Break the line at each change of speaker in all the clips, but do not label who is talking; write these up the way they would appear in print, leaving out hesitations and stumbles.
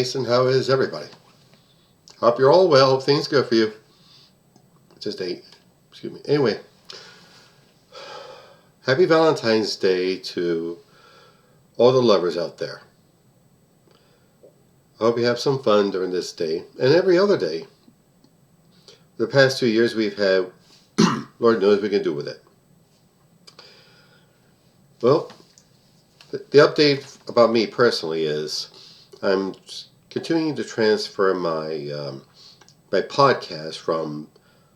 Mason. How is everybody? Hope you're all well. Hope things go for you. Anyway, happy Valentine's Day to all the lovers out there. I hope you have some fun during this day and every other day. The past 2 years we've had, Lord knows we can do with it. Well, the update about me personally is I'm continuing to transfer my my podcast from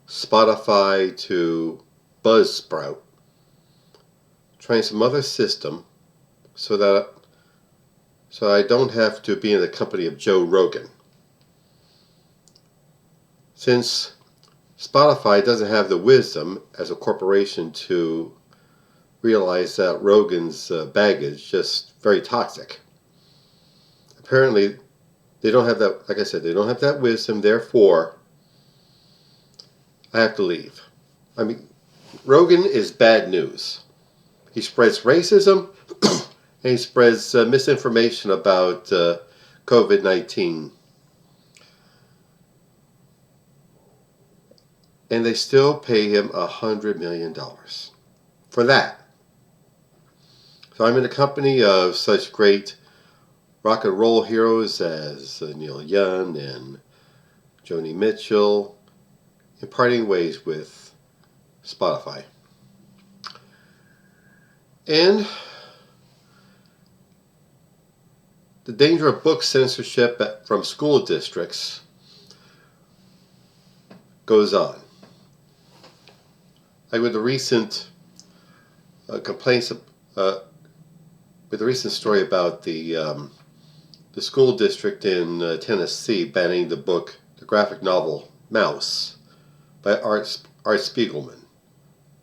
Spotify to Buzzsprout, trying some other system so I don't have to be in the company of Joe Rogan. Since Spotify doesn't have the wisdom as a corporation to realize that Rogan's baggage is just very toxic. Apparently, they don't have that, like I said, they don't have that wisdom, therefore, I have to leave. I mean, Rogan is bad news. He spreads racism, and he spreads misinformation about COVID-19. And they still pay him $100 million for that. So I'm in the company of such great rock and roll heroes as Neil Young and Joni Mitchell, in parting ways with Spotify. And the danger of book censorship from school districts goes on. Like with the recent complaints, with the recent story about the school district in Tennessee banning the graphic novel Mouse by Art Spiegelman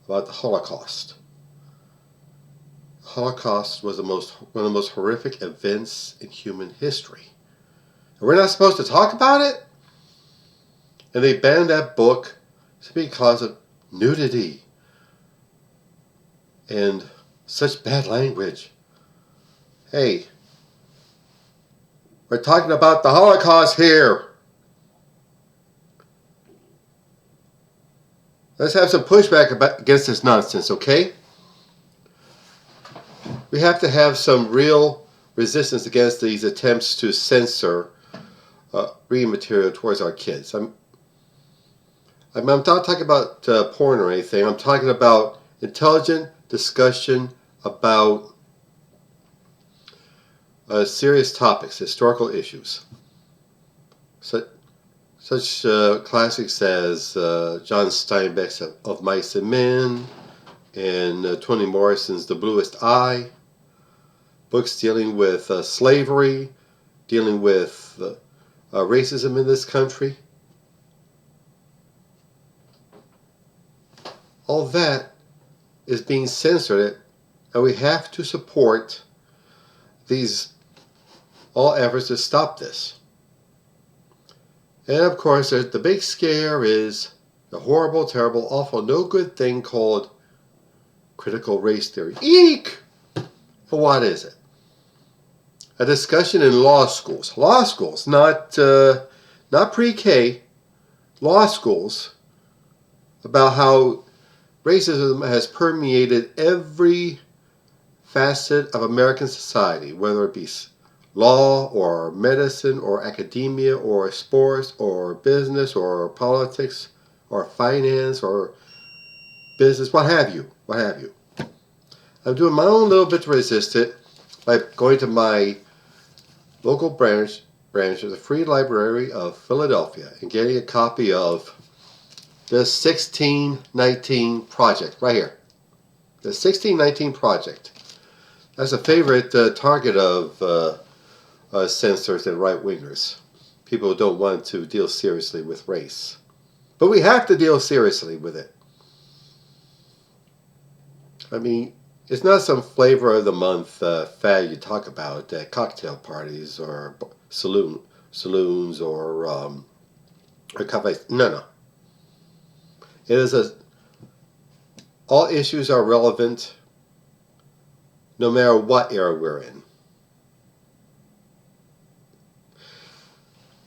about the Holocaust. The Holocaust was one of the most horrific events in human history. And we're not supposed to talk about it? And they banned that book simply because of nudity and such bad language. Hey, we're talking about the Holocaust here. Let's have some pushback against this nonsense, okay? We have to have some real resistance against these attempts to censor reading material towards our kids. I'm not talking about porn or anything. I'm talking about intelligent discussion about serious topics, historical issues. Such classics as John Steinbeck's Of Mice and Men and Toni Morrison's The Bluest Eye. Books dealing with slavery, dealing with racism in this country. All that is being censored, and we have to support all efforts to stop this. And of course, the big scare is the horrible, terrible, awful, no good thing called critical race theory. Eek! Well, what is it? A discussion in law schools, not pre-K, law schools, about how racism has permeated every facet of American society, whether it be law or medicine or academia or sports or business or politics or finance or business, what have you. I'm doing my own little bit to resist it by going to my local branch of the Free Library of Philadelphia and getting a copy of the 1619 Project, right here. The 1619 Project. That's a favorite target of censors and right-wingers. People who don't want to deal seriously with race. But we have to deal seriously with it. I mean, it's not some flavor of the month fad you talk about at cocktail parties or saloons or cafes. No. It is all issues are relevant no matter what era we're in.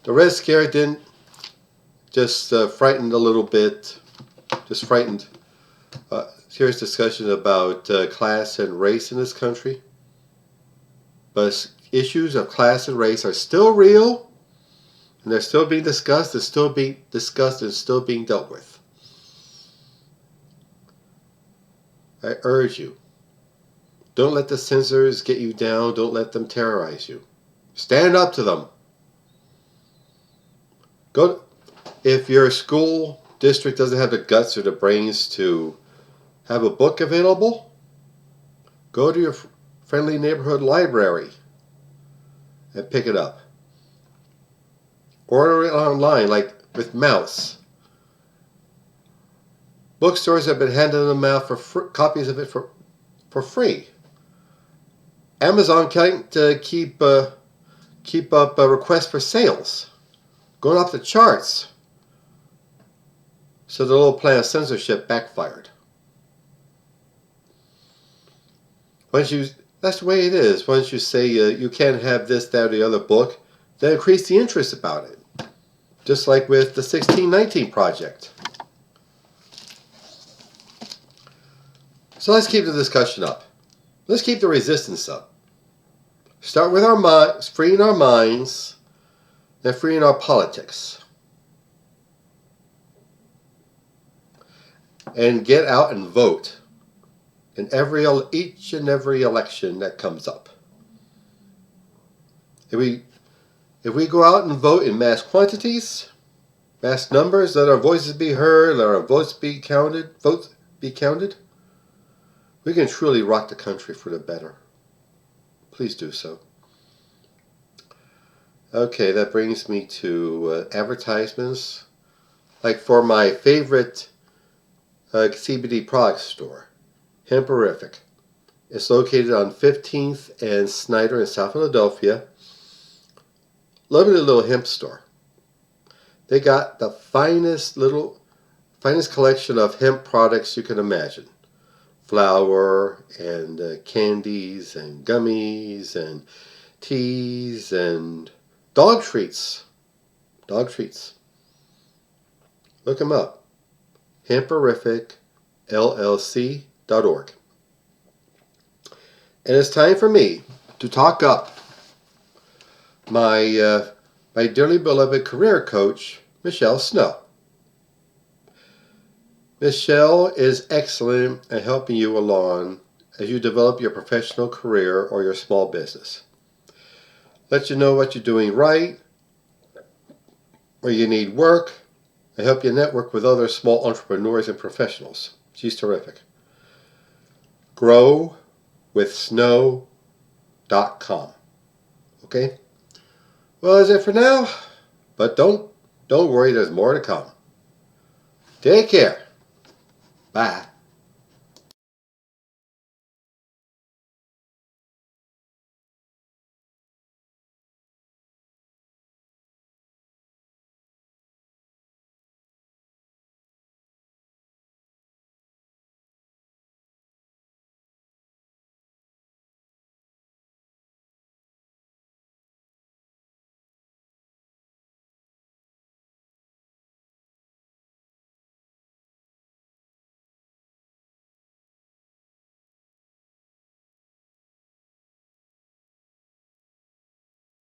The Red Scare didn't just frightened a little bit, just frightened. Serious discussion about class and race in this country. But issues of class and race are still real, and they're still being discussed, and still being discussed, and still being dealt with. I urge you, don't let the censors get you down. Don't let them terrorize you. Stand up to them. If your school district doesn't have the guts or the brains to have a book available, go to your friendly neighborhood library and pick it up. Order it online, like with Mouse. Bookstores have been handing them out for copies of it for free. Amazon can't keep up requests for sales, going off the charts. So the little plan of censorship backfired. That's the way it is. Once you say you can't have this, that, or the other book, they increase the interest about it. Just like with the 1619 Project. So let's keep the discussion up. Let's keep the resistance up. Start with our minds, freeing our minds, and freeing our politics. And get out and vote in each and every election that comes up. If we go out and vote in mass quantities, mass numbers, let our voices be heard, let our votes be counted, we can truly rock the country for the better. Please do so. Okay, that brings me to advertisements. Like for my favorite CBD product store, Hemperific. It's located on 15th and Snyder in South Philadelphia. Lovely little hemp store. They got the finest collection of hemp products you can imagine. Flour and candies and gummies and teas and dog treats. Look them up. HemperificLLC.org. And it's time for me to talk up my dearly beloved career coach, Michelle Snow. Michelle is excellent at helping you along as you develop your professional career or your small business. Let you know what you're doing right, where you need work, and help you network with other small entrepreneurs and professionals. She's terrific. GrowWithSnow.com. Okay? Well, that's it for now, but don't worry, there's more to come. Take care. Bye.